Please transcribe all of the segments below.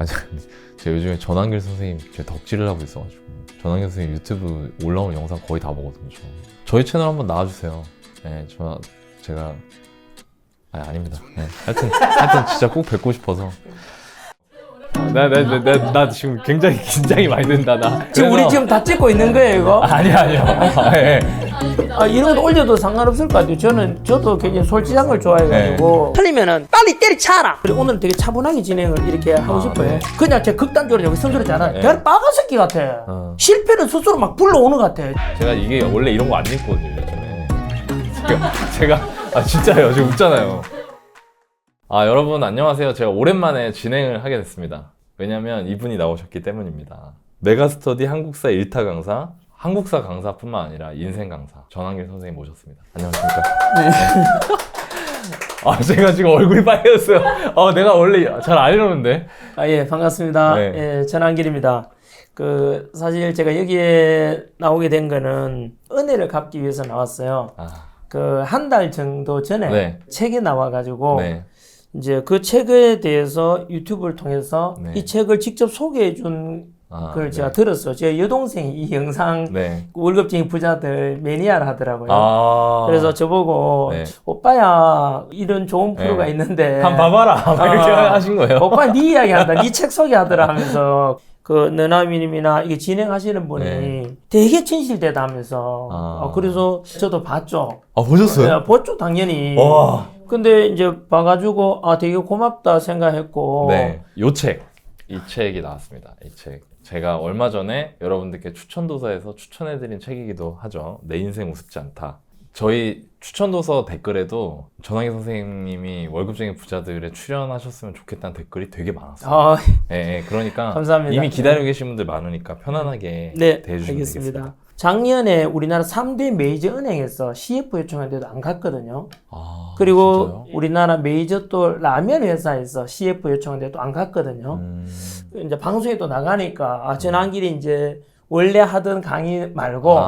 아, 제가 요즘에 전한길 선생님 제 덕질을 하고 있어가지고 전한길 선생님 유튜브 올라오는 영상 거의 다 보거든요. 저희 채널 한번 나와주세요. 네, 제가 아닙니다. 네, 하여튼 진짜 꼭 뵙고 싶어서. 나 지금 굉장히 긴장이 많이 된다. 지금 우리 지금 다 찍고 있는 거예요, 이거? 아니요. 네. 이런 거 올려도 상관없을 것 같아요. 저도 굉장히 솔직한 걸 좋아해가지고. 틀리면은 빨리 때려차라! 그리고 오늘 되게 차분하게 진행을 이렇게 하고 싶어요. 네. 그냥 제가 극단적으로 여기 성소리 잘하네. 네. 걔는 빠가새끼 같아. 실패를 스스로 막 불러오는 것 같아. 제가 이게 원래 이런 거 안 입거든요, 요즘에. 제가 진짜요. 지금 웃잖아요. 여러분 안녕하세요. 제가 오랜만에 진행을 하게 됐습니다. 왜냐면 이분이 나오셨기 때문입니다. 메가스터디 한국사 1타 강사, 한국사 강사뿐만 아니라 인생 강사 전한길 선생님 모셨습니다. 안녕하십니까? 네. 제가 지금 얼굴이 빨개졌어요. 내가 원래 잘 안 이러는데. 예, 반갑습니다. 네. 예, 전한길입니다. 사실 제가 여기에 나오게 된 거는 은혜를 갚기 위해서 나왔어요. 한 달 정도 전에 네. 책이 나와가지고 네. 이제 그 책에 대해서 유튜브를 통해서 네. 이 책을 직접 소개해 준 걸 제가 네. 들었어요. 제 여동생이 이 영상 네. 월급쟁이 부자들 매니아를 하더라고요. 그래서 저보고 네. 오빠야 이런 좋은 프로가 네. 있는데 한번 봐봐라. 이렇게 하신 거예요. 오빠 네 이야기 한다. 네 책 소개하더라 하면서 너나미님이나 이게 진행하시는 분이 네. 되게 진실되다면서 그래서 저도 봤죠. 보셨어요? 네, 봤죠 당연히. 와. 근데 이제 봐가지고 되게 고맙다 생각했고. 네, 이 책이 나왔습니다. 이 책. 제가 얼마 전에 여러분들께 추천도서에서 추천해드린 책이기도 하죠. 내 인생 우습지 않다. 저희 추천도서 댓글에도 전한길 선생님이 월급쟁이 부자들에 출연하셨으면 좋겠다는 댓글이 되게 많았어요. 네, 그러니까 감사합니다. 이미 기다리고 계신 분들 많으니까 편안하게 대해주시면 되겠습니다. 작년에 우리나라 3대 메이저 은행에서 CF 요청했는데도 안 갔거든요. 그리고 진짜요? 우리나라 메이저 또 라면 회사에서 CF 요청했는데도 안 갔거든요. 이제 방송에 또 나가니까 전한길이 이제 원래 하던 강의 말고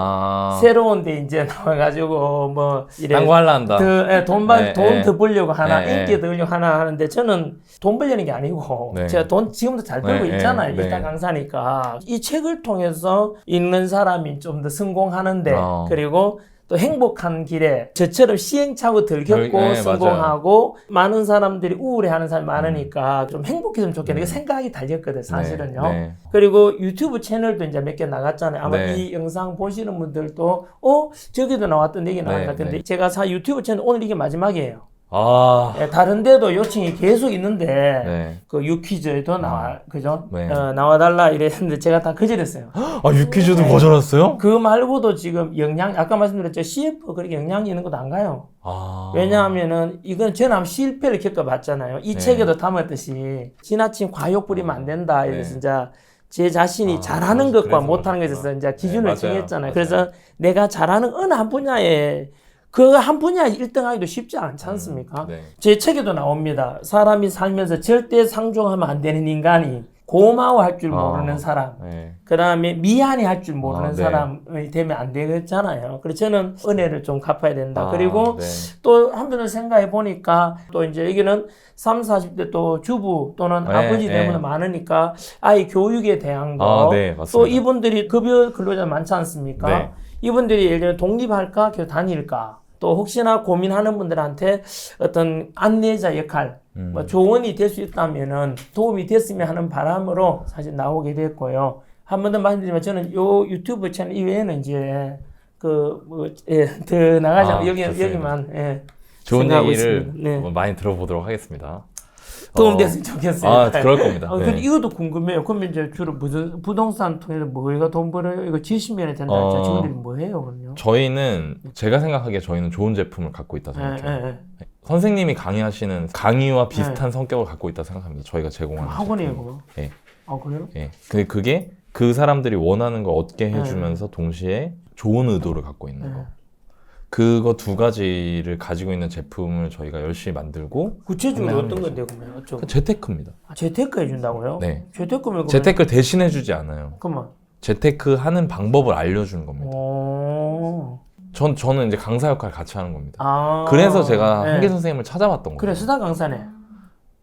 새로운 데 이제 나와가지고 뭐 이래 딴 거 하려 한다. 돈 더 벌려고 하나 인기 더 벌려고 하나 하는데 저는 돈 벌려는 게 아니고 제가 돈 지금도 잘 벌고 있잖아요. 일타 강사니까 이 책을 통해서 읽는 사람이 좀 더 성공하는데 그리고 또 행복한 길에 저처럼 시행착오 덜 겪고 성공하고 많은 사람들이 우울해하는 사람이 많으니까 좀 행복했으면 좋겠네. 그 생각이 달렸거든 사실은요. 그리고 유튜브 채널도 이제 몇 개 나갔잖아요. 아마 이 영상 보시는 분들도 저기도 나왔던 얘기 나온 것 같은데 제가 유튜브 채널 오늘 이게 마지막이에요. 다른 데도 요청이 계속 있는데 그 유퀴즈에도 그죠? 나와달라 이랬는데 제가 다 거절했어요. 유퀴즈도 거절했어요? 그 말고도 지금 아까 말씀드렸죠. CF 그렇게 영향이 있는 것도 안 가요. 왜냐하면은 이건 저는 실패를 겪어봤잖아요. 이 책에도 담았듯이 지나친 과욕 부리면 안 된다. 이래서 진짜 제 자신이 잘하는 것과 못하는 것에 있어서 이제 기준을 정했잖아요. 그래서 내가 잘하는 어느 한 분야에 그 한 분야 1등하기도 쉽지 않지 않습니까? 제 책에도 나옵니다. 사람이 살면서 절대 상종하면 안 되는 인간이 고마워할 줄 모르는 사람, 그 다음에 미안해할 줄 모르는 사람이 되면 안 되겠잖아요. 그래서 저는 은혜를 좀 갚아야 된다. 그리고 또 한편으로 생각해 보니까 또 이제 여기는 30, 40대 또 주부 또는 아버지 되면 많으니까 아이 교육에 대한 거, 또 이분들이 급여 근로자 많지 않습니까? 이분들이 예를 들어 독립할까, 계속 다닐까? 또 혹시나 고민하는 분들한테 어떤 안내자 역할, 뭐 조언이 될 수 있다면은 도움이 됐으면 하는 바람으로 사실 나오게 됐고요. 한 번 더 말씀드리면 저는 요 유튜브 채널 이외에는 이제 더 나가지 않고 여기만 좋은 얘기를 많이 들어보도록 하겠습니다. 도움됐으면 좋겠어요. 그럴 겁니다. 근데 이것도 궁금해요. 그러면 이제 주로 무슨 부동산 통해서 뭐가 돈 벌어요? 이거 70년에 된다 했죠. 지금들이 뭐 해요, 그럼요? 제가 생각하기에 저희는 좋은 제품을 갖고 있다 생각해요. 선생님이 강의하시는 강의와 비슷한 성격을 갖고 있다 생각합니다. 저희가 제공하는 학원이에요, 그거? 그래요? 근데 그게 그 사람들이 원하는 걸 얻게 해주면서 동시에 좋은 의도를 갖고 있는 거. 그거 두 가지를 가지고 있는 제품을 저희가 열심히 만들고 구체적으로 어떤 건데요, 그러면? 재테크입니다. 재테크 해준다고요? 네. 재테크면 재테크를 대신해주지 않아요. 그만. 재테크 하는 방법을 알려주는 겁니다. 저는 이제 강사 역할을 같이 하는 겁니다. 그래서 제가 한길 선생님을 찾아봤던 거예요. 그래, 수다 강사네.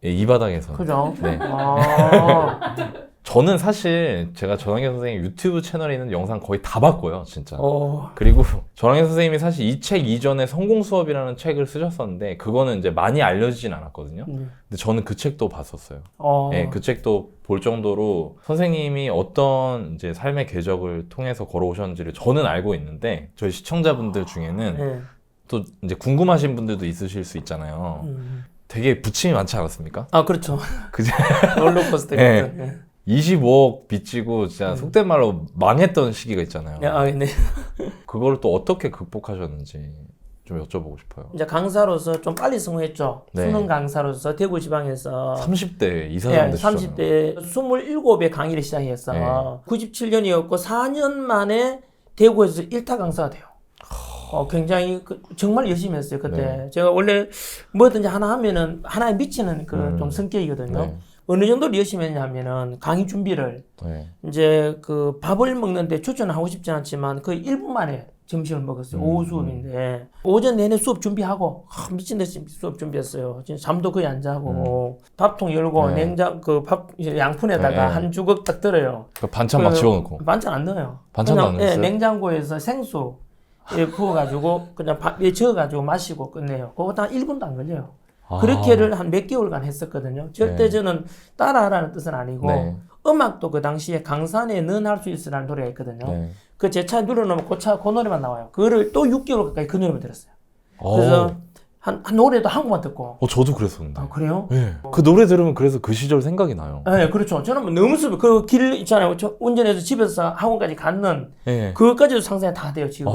예, 이 바닥에서. 그죠? 네. 아, 저는 사실 제가 전환경 선생님 유튜브 채널에 있는 영상 거의 다 봤고요, 진짜. 어, 그리고 전환경 선생님이 사실 이 책 이전에 성공 수업이라는 책을 쓰셨었는데 그거는 이제 많이 알려지진 않았거든요. 근데 저는 그 책도 봤었어요. 네, 그 책도 볼 정도로 선생님이 어떤 이제 삶의 궤적을 통해서 걸어오셨는지를 저는 알고 있는데 저희 시청자분들 중에는 네. 또 이제 궁금하신 분들도 있으실 수 있잖아요. 되게 부침이 많지 않았습니까? 아, 그렇죠. 그제 롤러코스터 네. 같은. 네. 25억 빚지고 진짜 속된 말로 망했던 시기가 있잖아요. 아, 네. 그걸 또 어떻게 극복하셨는지 좀 여쭤보고 싶어요. 이제 강사로서 좀 빨리 성공했죠. 네. 수능 강사로서 대구 지방에서 30대 이사장 되셨잖아요. 30대 27에 강의를 시작해서 97년이었고 4년 만에 대구에서 1타 강사가 돼요. 굉장히 정말 열심히 했어요 그때. 네. 제가 원래 뭐든지 하나 하면은 하나에 미치는 그 좀 성격이거든요. 네. 어느 정도로 열심히 했냐면은 강의 준비를 네. 이제 그 밥을 먹는데 추천을 하고 싶지 않지만 거의 1분 만에 점심을 먹었어요. 오후 수업인데 오전 내내 수업 준비하고 미친 듯이 수업 준비했어요. 진짜 잠도 거의 안 자고 밥통 열고 네. 냉장 그 밥 양푼에다가 네. 한 주걱 딱 들어요. 그 반찬 막 집어넣고. 반찬 안 넣어요. 반찬도 그냥 안 넣었어요? 냉장고에서 생수 부어가지고 그냥 밥에 저어가지고 마시고 끝내요. 그거 다 1분도 안 걸려요. 그렇게를 한 몇 개월간 했었거든요. 절대 네. 저는 따라하라는 뜻은 아니고 네. 음악도 그 당시에 강산에 넌 할 수 있으라는 노래가 있거든요. 네. 그 제 차에 눌러놓으면 그 노래만 나와요. 그거를 또 6개월 가까이 그 노래만 들었어요. 그래서 한 노래도 한 곡만 듣고. 저도 그랬었는데. 아, 그래요? 네. 그 노래 들으면 그래서 그 시절 생각이 나요. 네, 그렇죠. 저는 뭐 너무 슬퍼. 그 길 있잖아요. 저 운전해서 집에서 학원까지 갔는 네. 그것까지도 상상이 다 돼요, 지금.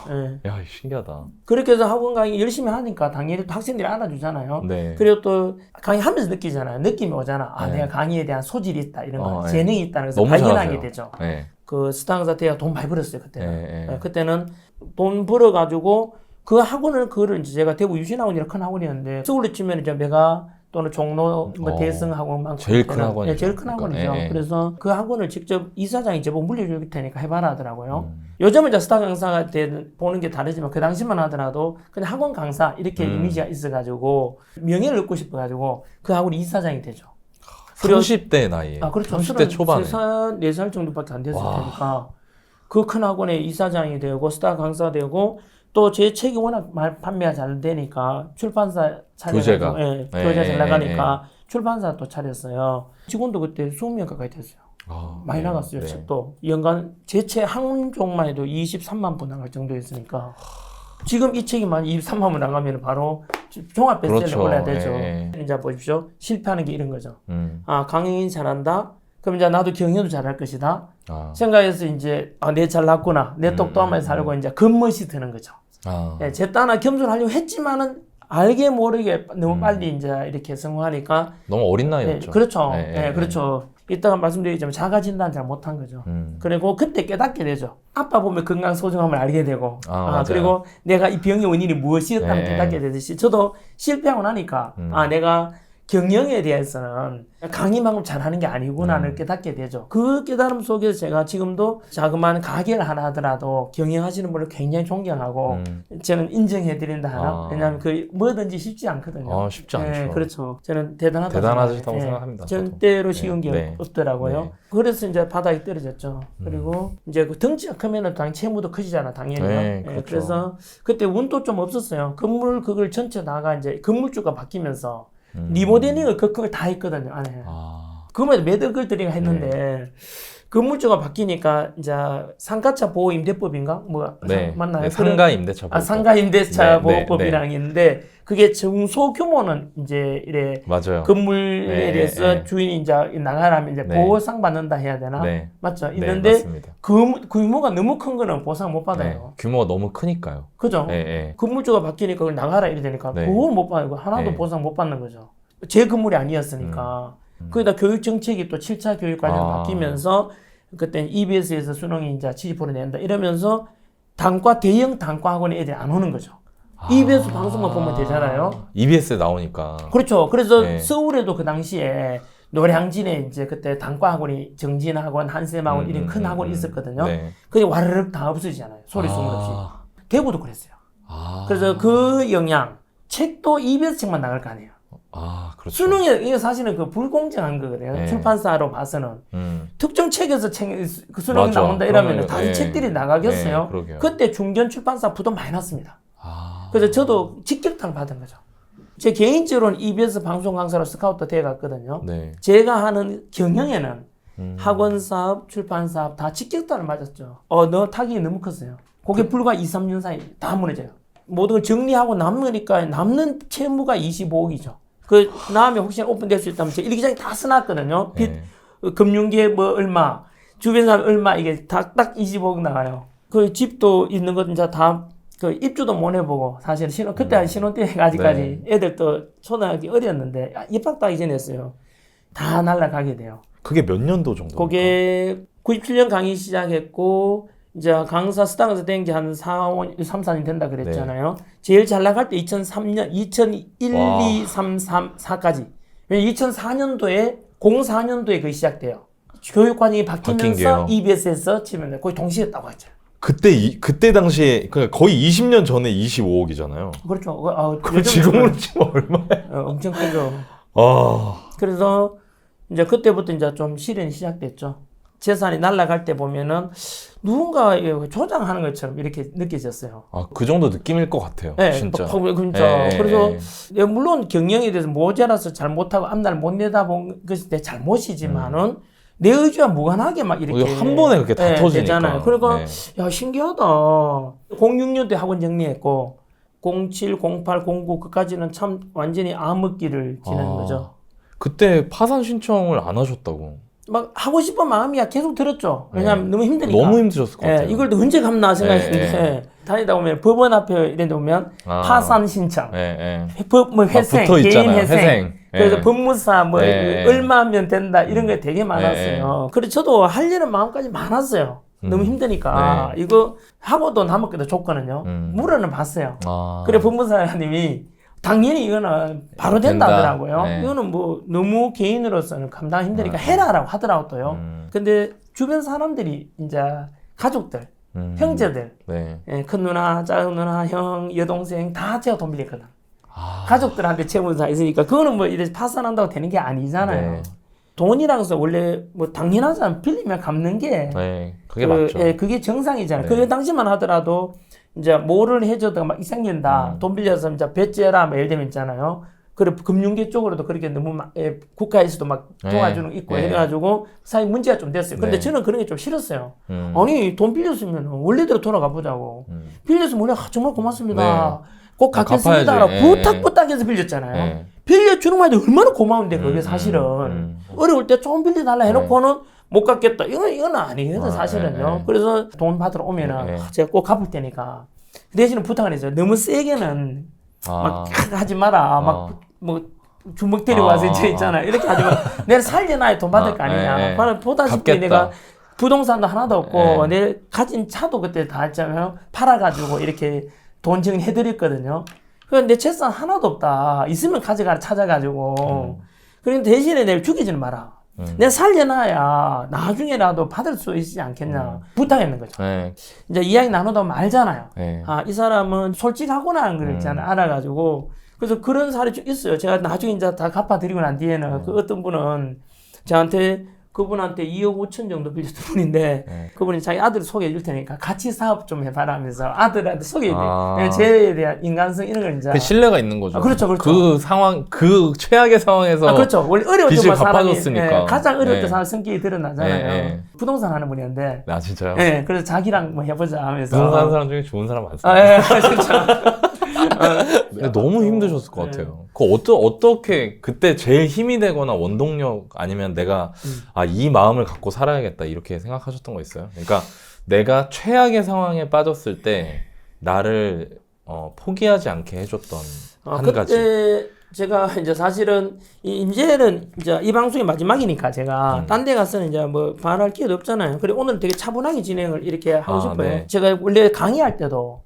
네. 야, 신기하다. 그렇게 해서 학원 강의 열심히 하니까 당연히 또 학생들이 알아주잖아요. 네. 그리고 또 강의하면서 느끼잖아요. 느낌이 오잖아. 아, 네. 내가 강의에 대한 소질이 있다. 이런 거. 네. 재능이 있다는 것을 너무 발견하게 잘하세요. 되죠. 네. 그 스타 강사 대가 돈 많이 벌었어요, 그때는. 네. 네, 그때는 돈 벌어가지고 그 학원을 그거를 이제 제가 대구 유신학원이라 큰 학원이었는데 서울로 치면 이제 메가 또는 종로 뭐 대성 학원만큼 제일 큰 학원이죠. 네, 제일 큰 학원이죠. 네. 그래서 그 학원을 직접 이사장이 제법 물려줄 테니까 해봐라 하더라고요. 요즘은 이제 스타 강사가 보는 게 다르지만 그 당시만 하더라도 그냥 학원 강사 이렇게 이미지가 있어가지고 명예를 얻고 싶어가지고 그 학원 이사장이 되죠. 30대 나이에. 아, 그렇죠. 30대 초반에. 4살 정도밖에 안 됐을 와. 테니까 그 큰 학원의 이사장이 되고 스타 강사 되고 또 제 책이 워낙 판매가 잘 되니까 출판사 차려가지고 교재가. 예, 네, 교재 잘 네, 나가니까 출판사 또 차렸어요. 직원도 그때 20명 가까이 됐어요. 많이 네. 나갔어요. 네. 책도 연간 제 책 한 종만 해도 23만 부 나갈 정도였으니까 지금 이 책이만 23만 부 나가면 바로 종합 베스트셀러 그렇죠. 올라야 되죠. 예. 이제 보십시오. 실패하는 게 이런 거죠. 음. 아, 강의 잘한다. 그럼 이제 나도 경영도 잘할 것이다. 아. 생각해서 이제 내 잘났구나. 내 똑똑하게 살고 이제 겉멋이 드는 거죠. 아. 예, 제 딸아 겸손하려고 했지만은 알게 모르게 너무 빨리 이제 이렇게 성공하니까 너무 어린 예, 나이였죠. 그렇죠. 네, 예, 그렇죠. 이따가 말씀드리자면 자가 진단 잘 못한 거죠. 음. 그리고 그때 깨닫게 되죠. 아빠 보면 건강 소중함을 알게 되고, 맞아요. 그리고 내가 이 병의 원인이 무엇이었다는 네. 깨닫게 되듯이 저도 실패하고 나니까 내가 경영에 대해서는 강의만큼 잘하는 게 아니구나를 깨닫게 되죠. 그 깨달음 속에서 제가 지금도 자그마한 가게를 하나 하더라도 경영하시는 분을 굉장히 존경하고 저는 인정해드린다 하나. 왜냐하면 그 뭐든지 쉽지 않거든요. 쉽지 않죠. 그렇죠. 저는 대단하다고 대단하시다고 생각합니다. 절대로 쉬운 게 네. 없더라고요. 네. 그래서 이제 바닥에 떨어졌죠. 그리고 이제 그 덩치가 크면은 당연히 채무도 커지잖아, 당연히. 네, 그렇죠. 그래서 그때 운도 좀 없었어요. 건물 그걸 전체 다가 이제 건물주가 바뀌면서 리모델링을 그걸 다 했거든요, 안에. 그러면 매달 것들이가 했는데 건물주가 바뀌니까 이제 상가차 보호 임대법인가 뭐 네. 맞나요? 네, 상가 임대차 보호. 상가 임대차 네, 보호법이라는 게 있는데 그게 중소 규모는 이제 이래 맞아요. 건물에 네, 대해서 네. 주인이 이제 나가라면 이제 네. 보호상 받는다 해야 되나? 네. 맞죠? 네, 있는데 맞습니다. 규모가 너무 큰 거는 보상 못 네. 받아요. 규모가 너무 크니까요. 그죠? 네, 네. 건물주가 바뀌니까 그걸 나가라 이래 되니까 네. 보호 못 받고 하나도 네. 보상 못 받는 거죠. 제 건물이 아니었으니까. 거기다 교육 정책이 또 7차 교육과정 바뀌면서 그때 EBS에서 수능이 이제 70% 낸다 이러면서 대형 단과 학원에 애들이 안 오는 거죠. EBS 방송만 보면 되잖아요. EBS에 나오니까. 그렇죠. 그래서 네. 서울에도 그 당시에 노량진에 이제 그때 단과 학원이 정진학원, 한샘학원 이런 큰 학원이 있었거든요. 네. 그게 와르륵 다 없어지잖아요. 소리 소문 없이. 대구도 그랬어요. 그래서 그 영향, 책도 EBS 책만 나갈 거 아니에요. 아, 그렇죠. 수능이 이게 사실은 그 불공정한 거거든요. 네. 출판사로 봐서는 특정 책에서 그 수능이 맞아. 나온다 이러면 그러면, 다른 네. 책들이 나가겠어요. 네, 그러게요. 그때 중견 출판사 부담 많이 났습니다. 아, 그래서 저도 직격탄 받은 거죠. 제 개인적으로는 EBS 방송 강사로 스카우트 돼 갔거든요. 네. 제가 하는 경영에는 학원 사업, 출판 사업 다 직격탄을 맞았죠. 너 타격이 너무 컸어요. 그게 불과 2, 3년 사이 다 무너져요. 모든 걸 정리하고 남으니까 남는 채무가 25억이죠. 그 다음에 혹시 오픈될 수 있다면 제가 일기장에 다 써놨거든요. 빚, 네. 금융계 뭐 얼마, 주변 사람 얼마 이게 다 딱 25억 나가요. 그 집도 있는 건 이제 다 그 입주도 못 해보고 사실 그때 신혼 때까지까지 네. 애들 또 초등학교 어렸는데 입학도 하기 전에 했어요. 다 날라가게 돼요. 그게 몇 년도 정도? 그게 97년 강의 시작했고 이제 강사 수당에서 된 게 한 3, 4년 된다 그랬잖아요. 제일 잘 나갈 때 2003년, 2001, 와. 2, 3, 4까지. 2004년도에 04년도에 그게 시작돼요. 교육관이 바뀌면서 바뀐 게요. EBS에서 치면 거의 동시에 했다고 했죠. 그때 당시에 그러니까 거의 20년 전에 25억이잖아요. 그렇죠. 그 지금으로 치면 얼마예요? 엄청 크죠. 아, 그래서 이제 그때부터 이제 좀 시련이 시작됐죠. 재산이 날아갈 때 보면은 누군가 조장하는 것처럼 이렇게 느껴졌어요. 아, 그 정도 느낌일 것 같아요. 네, 진짜. 그렇죠. 예, 그래서 예. 물론 경영에 대해서 모자라서 잘못하고 앞날 못 내다본 것이 내 잘못이지만은 내 의지와 무관하게 막 이렇게 한 번에 그렇게 다 터지니까. 되잖아요. 그러니까 네. 야 신기하다. 06년도에 학원 정리했고 07, 08, 09 그까지는 참 완전히 암흑기를 지낸 거죠. 그때 파산 신청을 안 하셨다고. 막 하고 싶은 마음이야 계속 들었죠. 왜냐하면 너무 힘드니까. 너무 힘드셨을 것 같아요. 이걸 또 언제 갚나 생각했는데 다니다 보면 법원 앞에 이런 데 보면 파산 신청, 뭐 회생, 붙어 개인 있잖아요. 회생. 그래서 법무사 뭐 예. 얼마면 된다 이런 게 되게 많았어요. 그래서 저도 하려는 마음까지 많았어요. 너무 힘드니까 이거 하고도 남았거든 조건은요. 물어는 봤어요. 그래 법무사님이 당연히 이거는 바로 된다더라고요. 네. 이거는 뭐 너무 개인으로서는 감당 힘드니까 해라라고 하더라고 또요. 근데 주변 사람들이 이제 가족들, 형제들, 큰 누나, 작은 누나, 형, 여동생 다 제가 돈 빌렸거든. 가족들한테 채무사 있으니까 그거는 뭐 이래 파산한다고 되는 게 아니잖아요. 네. 돈이라는 것은 원래 뭐 당연하잖아. 빌리면 갚는 게 그게 맞죠. 그게 정상이잖아요. 네. 그 당시만 하더라도 이제 뭐를 해줘도 막 생긴다. 돈 빌려서 이제 배째라 뭐 예를 들면 있잖아요. 그래 금융계 쪽으로도 그렇게 너무 막 국가에서도 막 도와주는 거 있고 해가지고 사회 문제가 좀 됐어요. 근데 저는 그런 게 좀 싫었어요. 아니 돈 빌렸으면 원래대로 돌아가 보자고. 빌려서 뭐냐 정말 고맙습니다. 꼭 갚겠습니다라고 부탁부탁해서 빌렸잖아요. 빌려주는 말이 얼마나 고마운데 그게 사실은 어려울 때 좀 빌려달라 해놓고는 못 갚겠다. 이건 아니에요 사실은요. 그래서 돈 받으러 오면은 제가 꼭 갚을 테니까 그 대신에 부탁을 했어요. 너무 세게는 막 하지 마라. 막 뭐 주먹 때리고 와서 이제 있잖아. 이렇게 하지 마. 내가 살려놔야 돈 받을 거 아니냐. 보다시피 갚겠다. 내가 부동산도 하나도 없고 내 가진 차도 그때 다 했잖아요. 팔아가지고 이렇게 돈 정리해드렸거든요. 그런데 내 재산 하나도 없다. 있으면 가져가라 찾아가지고. 그런데 대신에 내가 죽이지는 마라. 내가 살려놔야 나중에라도 받을 수 있지 않겠냐. 부탁했는 거죠. 이제 이야기 나누다 보면 알잖아요. 이 사람은 솔직하구나 걸 있잖아요. 알아가지고. 그래서 그런 사례 좀 있어요. 제가 나중에 이제 다 갚아드리고 난 뒤에는 그 어떤 분은 저한테 그분한테 2억 5천 정도 빌렸던 분인데 그분이 자기 아들을 소개해 줄 테니까 같이 사업 좀 해봐라 하면서 아들한테 소개해 줘요. 제에 대한 인간성 이런 걸 이제 그 신뢰가 있는 거죠. 그렇죠. 그 상황, 그 최악의 상황에서 그렇죠. 원래 어려울 빚을 때만 사람이 갚아줬으니까. 가장 어려울 때 사람 성격이 드러나잖아요. 부동산 하는 분이었는데 진짜요? 그래서 자기랑 뭐 해보자 하면서 부동산 하는 사람 중에 좋은 사람 많습니다. 진짜. 근데 너무 힘드셨을 것 같아요. 어떻게 그때 제일 힘이 되거나 원동력 아니면 내가 이 마음을 갖고 살아야겠다 이렇게 생각하셨던 거 있어요? 그러니까 내가 최악의 상황에 빠졌을 때 나를 포기하지 않게 해줬던 한 가지. 그때 제가 이제 사실은 이제는 이제 이 방송이 마지막이니까 제가 딴 데 가서는 이제 뭐 말할 기회도 없잖아요. 그리고 오늘 되게 차분하게 진행을 이렇게 하고 싶어요. 제가 원래 강의할 때도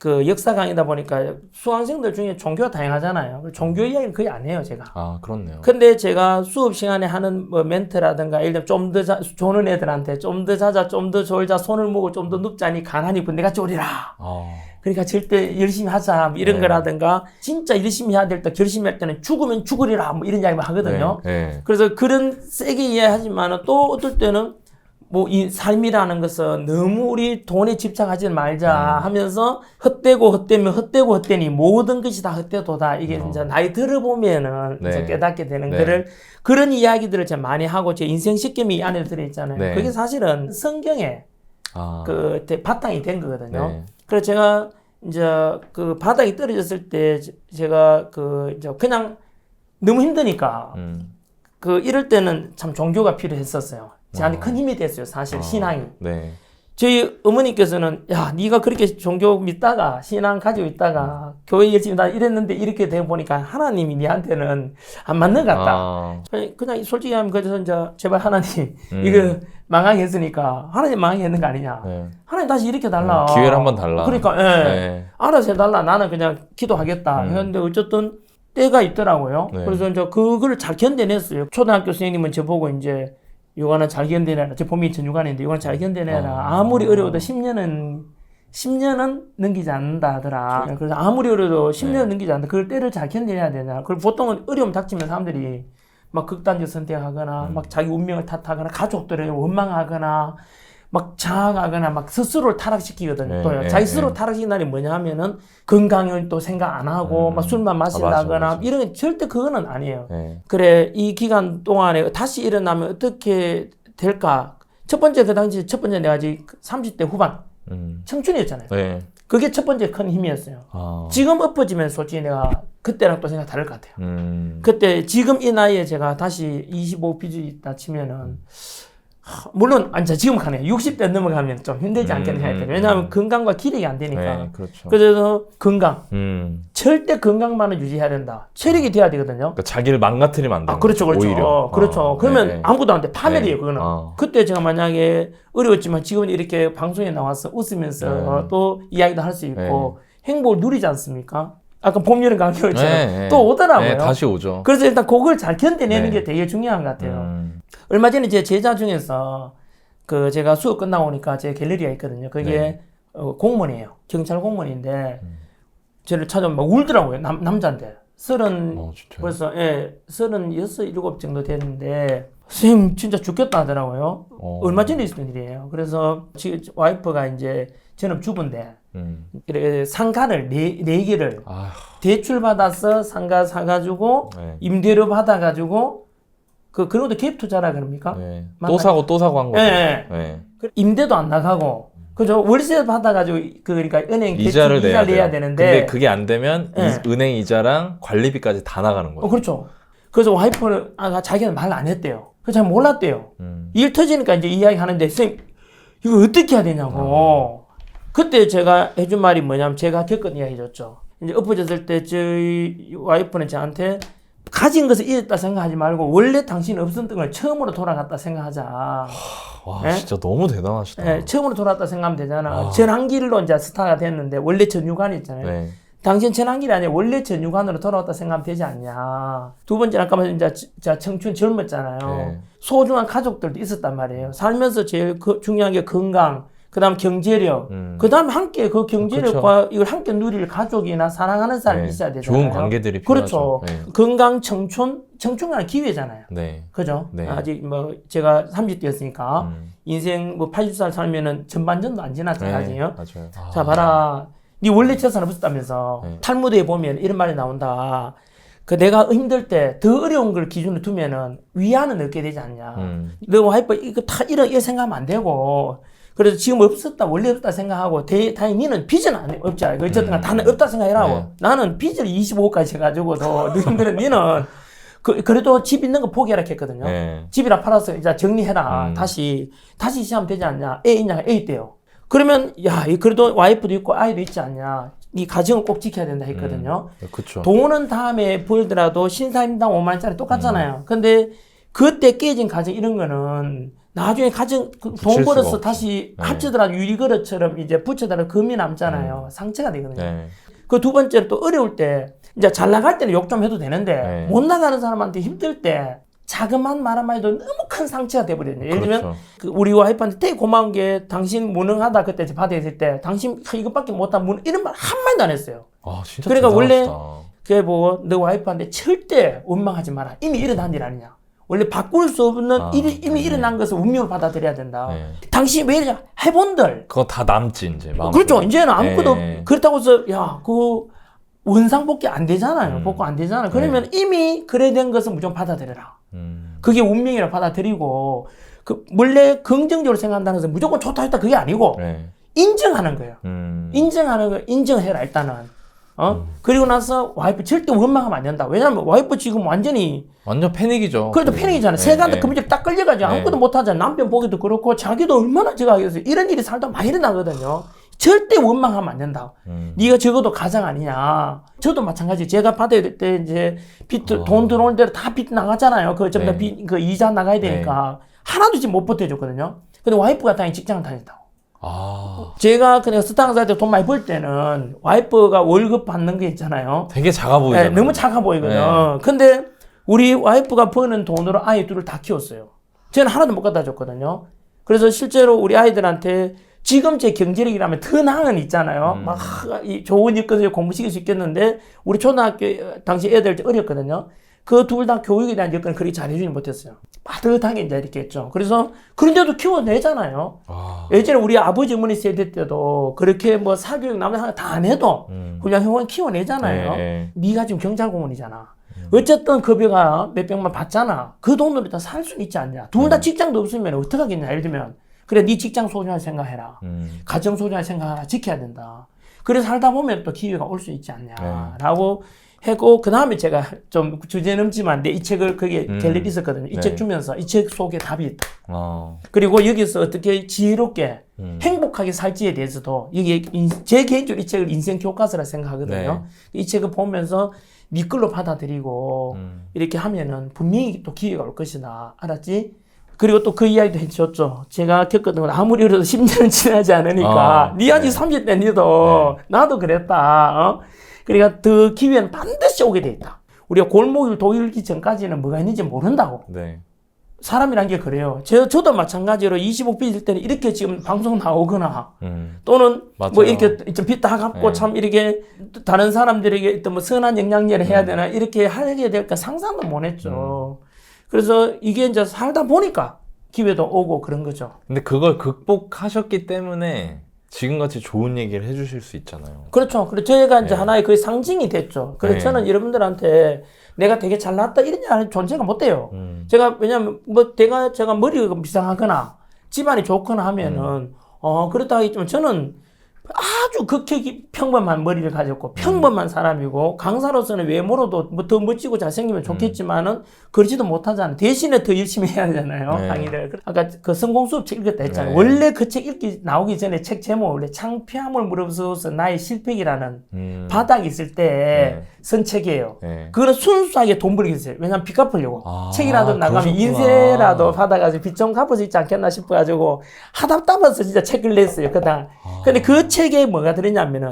그 역사 강의다 보니까 수강생들 중에 종교가 다양하잖아요. 종교 이야기는 거의 안 해요, 제가. 아, 그렇네요. 근데 제가 수업 시간에 하는 뭐 멘트라든가 예를 들면 좀 더 조는 애들한테 좀 더 자자, 좀 더 졸자, 손을 모으고 좀 더 눕자니 가난히 번데같이 오리라. 그러니까 절대 열심히 하자 뭐 이런 네. 거라든가 진짜 열심히 해야 될 때 결심히 할 때는 죽으면 죽으리라 뭐 이런 이야기만 하거든요. 네. 그래서 그런 세게 이해하지만 또 어떨 때는 뭐 이 삶이라는 것은 너무 우리 돈에 집착하지 말자 하면서 헛되고 헛되면 헛되고 헛되니 모든 것이 다 헛되도다. 이게 이제 나이 들어보면은 네. 이제 깨닫게 되는 네. 거를 그런 이야기들을 제가 많이 하고 제 인생 식견이 이 안에 들어있잖아요. 네. 그게 사실은 성경에 그 바탕이 된 거거든요. 네. 그래서 제가 이제 그 바닥이 떨어졌을 때 제가 그 이제 그냥 너무 힘드니까 그 이럴 때는 참 종교가 필요했었어요. 저한테 큰 힘이 됐어요. 사실 신앙이. 네. 저희 어머니께서는 야 네가 그렇게 종교 믿다가 신앙 가지고 있다가 교회 열심히 다 이랬는데 이렇게 돼 보니까 하나님이 니한테는 안 맞는 것 같다. 그냥 솔직히 하면 그래서 이제 제발 하나님 이거 망하게 했으니까 하나님 망하게 했는 거 아니냐. 네. 하나님 다시 일으켜 달라. 기회를 한번 달라. 그러니까 네. 알아서 해달라. 나는 그냥 기도하겠다. 했는데 어쨌든 때가 있더라고요. 네. 그래서 이제 그걸 잘 견뎌냈어요. 초등학교 선생님은 저보고 이제 요거는 잘 견뎌내라. 제 봄이 전유관인데 요거는 잘 견뎌내라. 아무리 어려워도 10년은 넘기지 않는다 하더라. 그래서 아무리 어려워도 10년은 넘기지 않는다. 그걸 때를 잘 견뎌내야 되냐. 그리고 보통은 어려움 닥치면 사람들이 막 극단적 선택하거나 막 자기 운명을 탓하거나 가족들을 원망하거나 막 자학하거나 막 스스로를 타락시키거든요. 또요. 자기 스스로 타락시킨다는 게 뭐냐 하면은 건강을 또 생각 안 하고 막 술만 마신다거나 맞아. 이런 게 절대 그거는 아니에요. 네. 그래 이 기간 동안에 다시 일어나면 어떻게 될까? 첫 번째 그 당시 첫 번째 내가 아직 30대 후반 청춘이었잖아요. 네. 그게 첫 번째 큰 힘이었어요. 지금 엎어지면 솔직히 내가 그때랑 또 생각 다를 것 같아요. 그때 지금 이 나이에 제가 다시 25 빚이 있다 치면은 물론 아니 지금 가네요. 60대 넘어가면 좀 힘들지 않겠냐 했더니 왜냐하면 건강과 기력이 안 되니까. 네, 그렇죠. 그래서 건강 절대 건강만은 유지해야 된다. 체력이 돼야 되거든요. 그러니까 자기를 망가뜨리면 안 돼요. 그렇죠. 오히려. 그렇죠. 그러면 네. 아무것도 안 돼. 파멸이에요, 네. 그거는. 그때 제가 만약에 어려웠지만 지금 이렇게 방송에 나와서 웃으면서 또 이야기도 할 수 있고 행복을 누리지 않습니까? 아까 봄, 여름, 가을, 겨울처럼 또 오더라고요. 네, 다시 오죠. 그래서 일단 그걸 잘 견뎌내는 게 되게 중요한 것 같아요. 얼마 전에 제 제자 중에서 그 제가 수업 끝나고 오니까 제 갤러리가 있거든요. 그게 공무원이에요. 경찰 공무원인데 저를 찾아오면 막 울더라고요. 남자인데. 벌써 36, 7 정도 됐는데 선생님 진짜 죽겠다 하더라고요. 얼마 전에 있었던 일이에요. 그래서 지금 와이프가 이제 저는 주부인데 이렇게 상가를 네 개를 대출 받아서 상가 사가지고 임대료 받아가지고 그런 것도 갭 투자라 그럽니까? 네. 또 사고 한 거죠. 네. 임대도 안 나가고 그죠? 월세 받아가지고 그러니까 은행 이자를 내야 되는데 근데 그게 안 되면 은행 이자랑 관리비까지 다 나가는 거예요. 그렇죠. 그래서 와이프는 자기는 말 안 했대요. 그래서 잘 몰랐대요. 일 터지니까 이제 이야기 하는데 선생님 이거 어떻게 해야 되냐고. 그때 제가 해준 말이 뭐냐면 제가 겪은 이야기였죠. 이제 엎어졌을 때 저희 와이프는 저한테 가진 것을 잃었다 생각하지 말고 원래 당신이 없었던 걸 처음으로 돌아갔다 생각하자. 와, 진짜 너무 대단하시다. 처음으로 돌아갔다 생각하면 되잖아. 전환길로 이제 스타가 됐는데 원래 전유관 있잖아요. 당신 전환길이 아니라 원래 전유관으로 돌아왔다 생각하면 되지 않냐. 두 번째는 아까 말씀 이제 청춘 젊었잖아요. 소중한 가족들도 있었단 말이에요. 살면서 제일 중요한 게 건강, 그다음 경제력, 그다음 함께 그 경제력과 이걸 함께 누릴 가족이나 사랑하는 사람이 있어야 되잖아요. 좋은 관계들이 필요하죠. 그렇죠. 건강, 청춘은 기회잖아요. 네. 그죠? 아직 뭐 제가 30대였으니까 인생 뭐 80살 살면은 전반전도 안 지났잖아요. 아직요. 맞아요. 자 봐라. 네 원래 재산 없었다면서 탈무드에 보면 이런 말이 나온다. 그 내가 힘들 때 더 어려운 걸 기준으로 두면은 위안은 얻게 되지 않냐. 너 와이프 이거 다 이런 생각하면 안 되고. 그래서 지금 없었다 원래 없다 생각하고 다행히 니는 빚은 없지. 어쨌든 다는 없다 생각해라고. 나는 빚을 25까지 해가지고도 너 힘들은 니는 그래도 집 있는 거 포기하라 했거든요. 집이라 팔아서 이제 정리해라. 다시 시작하면 되지 않냐. 애 있냐? 애 있대요. 그러면 야 그래도 와이프도 있고 아이도 있지 않냐. 네 가정을 꼭 지켜야 된다 했거든요. 그쵸. 돈은 다음에 벌더라도 신사임당 5만 원짜리 똑같잖아요. 근데 그때 깨진 가정 이런 거는 나중에 가정 돈 붙일 벌어서 수가 다시 네. 합치더라도 유리그릇처럼 이제 붙여달라 금이 남잖아요. 상처가 되거든요. 네. 그 두 번째로 또 어려울 때 이제 잘 나갈 때는 욕 좀 해도 되는데 네. 못 나가는 사람한테 힘들 때 자그마한 말 한마디도 너무 큰 상처가 돼버리거든요. 예를 들면 그렇죠. 그 우리 와이프한테 되게 고마운 게 당신 무능하다 그때 받아 있을 때 당신 이것밖에 못한 무능 이런 말 한마디도 안 했어요. 아 진짜 그러니까 대단하시다. 원래 그게 뭐 너 와이프한테 절대 원망하지 마라. 이미 일어난 일 아니냐. 원래 바꿀 수 없는 이미 일어난 것을 운명으로 받아들여야 된다. 네. 당신이 왜 이러냐. 해본들. 그거 다 남지 이제 마음속에. 그렇죠. 이제는 아무것도 네. 그렇다고 해서 야 그 원상복귀 안 되잖아요. 복구 안 되잖아요. 그러면 이미 그래 된 것은 무조건 받아들여라. 그게 운명이라 받아들이고 그 원래 긍정적으로 생각한다는 것은 무조건 좋다 했다 그게 아니고 네. 인정하는 거예요. 인정하는 거 인정해라 일단은. 그리고 나서 와이프 절대 원망하면 안 된다. 왜냐면 와이프 지금 완전 패닉이죠. 그래도 패닉이잖아요. 세간도 금전에 딱 걸려가지고 아무것도 못하잖아요. 남편 보기도 그렇고 자기도 얼마나 제가 하겠어요. 이런 일이 살다 많이 일어나거든요. 절대 원망하면 안 된다. 네가 적어도 가장 아니냐. 저도 마찬가지. 제가 받아야 될 때 이제 돈 들어올 대로 다 빚 나가잖아요. 그 전부 다 그 이자 나가야 되니까 하나도 지금 못 버텨줬거든요. 근데 와이프가 당연히 직장 다닌다고. 제가 그냥 스타강사 때 돈 많이 벌 때는 와이프가 월급 받는 게 있잖아요. 되게 작아 보이잖아요. 네, 너무 작아 보이거든. 근데 우리 와이프가 버는 돈으로 아이 둘을 다 키웠어요. 저는 하나도 못 갖다 줬거든요. 그래서 실제로 우리 아이들한테 지금 제 경제력이라면 더 나은 있잖아요. 막 좋은 여건에서 공부시킬 수 있겠는데 우리 초등학교 당시 애들 어렸거든요. 그 둘 다 교육에 대한 여건을 그렇게 잘해주지 못했어요. 빠듯하게 이제 이렇게 했죠. 그래서 그런데도 키워내잖아요. 예전에 우리 아버지 어머니 세대 때도 그렇게 뭐 사교육 남자 다 안 해도 그냥 형은 키워내잖아요. 네가 지금 경찰공무원이잖아. 어쨌든 급여가 몇백만 받잖아. 그 돈으로 다 살 수는 있지 않냐. 둘 다 직장도 없으면 어떡하겠냐. 예를 들면 그래 네 직장 소중하게 생각해라. 가정 소중하게 생각하라. 지켜야 된다. 그래서 살다 보면 또 기회가 올 수 있지 않냐라고 했고 그 다음에 제가 좀 주제 넘지만 내 이 책을 거기에 갤러리 있었거든요. 이 책 주면서 이 책 속에 답이 있다. 그리고 여기서 어떻게 지혜롭게 행복하게 살지에 대해서도 이게 제 개인적으로 이 책을 인생 교과서라 생각하거든요. 이 책을 보면서 네 걸로 받아들이고 이렇게 하면은 분명히 또 기회가 올 것이다. 알았지? 그리고 또 그 이야기도 해주셨죠. 제가 겪었던 건 아무리 그래도 10년은 지나지 않으니까 네 아직 30대 니도 나도 그랬다. 그러니까 그 기회는 반드시 오게 돼 있다. 우리가 골목을 독일기 전까지는 뭐가 있는지 모른다고. 사람이란 게 그래요. 저도 마찬가지로 25빚일 때는 이렇게 지금 방송 나오거나 또는 맞아요. 뭐 이렇게 빚 다 갚고 참 이렇게 다른 사람들에게 어떤 뭐 선한 영향력을 해야 되나 이렇게 하게 될까 상상도 못 했죠. 그래서 이게 이제 살다 보니까 기회도 오고 그런 거죠. 근데 그걸 극복하셨기 때문에 지금같이 좋은 얘기를 해주실 수 있잖아요. 그렇죠. 그래서 저희가 이제 하나의 그 상징이 됐죠. 그래서 저는 여러분들한테 내가 되게 잘났다 이런 존재가 못 돼요. 제가 왜냐면 뭐 제가 머리가 비상하거나 집안이 좋거나 하면은 그렇다 하겠지만 저는 아주 극히 평범한 머리를 가졌고 평범한 사람이고 강사로서는 외모로도 뭐 더 멋지고 잘생기면 좋겠지만은 그러지도 못하잖아요. 대신에 더 열심히 해야 되잖아요. 강의를. 아까 그 성공 수업 책 읽었다 했잖아요. 원래 그 책 나오기 전에 책 제목 원래 창피함을 무릅쓰고서 나의 실패기라는 바닥이 있을 때 쓴 책이에요. 그거는 순수하게 돈 벌기 있어요. 왜냐면 빚 갚으려고. 책이라도 나가면 인세라도 받아가지고 빚 좀 갚을 수 있지 않겠나 싶어가지고 하답답해서 진짜 책을 냈어요. 그당. 근데 그 책에 뭐가 들었냐면은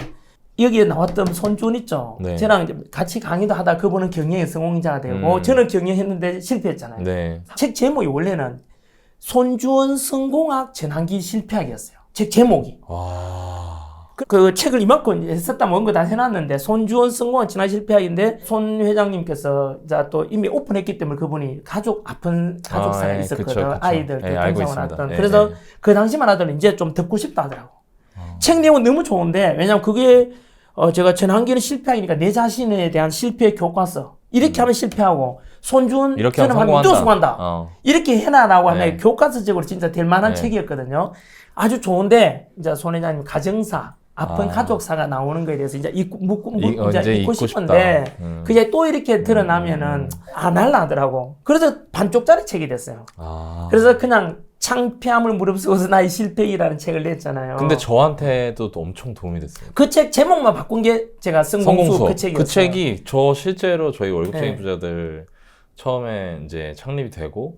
여기에 나왔던 손주원 있죠. 저랑 이제 같이 강의도 하다 그분은 경영의 성공자가 되고 저는 경영했는데 실패했잖아요. 책 제목이 원래는 손주원 성공학 전환기 실패학이었어요. 책 제목이. 그 책을 이만큼 썼다면 원고 다 해놨는데 손주원 성공학 전환 실패학인데 손 회장님께서 이제 또 이미 오픈했기 때문에 그분이 아픈 가족사가 있었거든. 그쵸. 아이들 알고 교통사고 있습니다. 났던. 그래서 그 당시만 하더니 이제 좀 듣고 싶다 하더라고. 책 내용은 너무 좋은데 왜냐면 그게 제가 전환기는 실패하니까 내 자신에 대한 실패 교과서 이렇게 하면 실패하고 손주원 이렇게 하면 성공한다. 이렇게 해놔라고 하면 교과서적으로 진짜 될 만한 책이었거든요. 아주 좋은데 이제 손 회장님 가정사 아픈 가족사가 나오는 거에 대해서 이제 잊고 싶은데 그게 또 이렇게 드러나면은 안 할라 하더라고. 그래서 반쪽짜리 책이 됐어요. 그래서 그냥 창피함을 무릅쓰고서 나의 실패기라는 책을 냈잖아요. 근데 저한테도 엄청 도움이 됐어요. 그 책 제목만 바꾼 게 제가 성공수업 그 책이었어요. 그 책이 실제로 저희 월급쟁이 부자들 처음에 이제 창립이 되고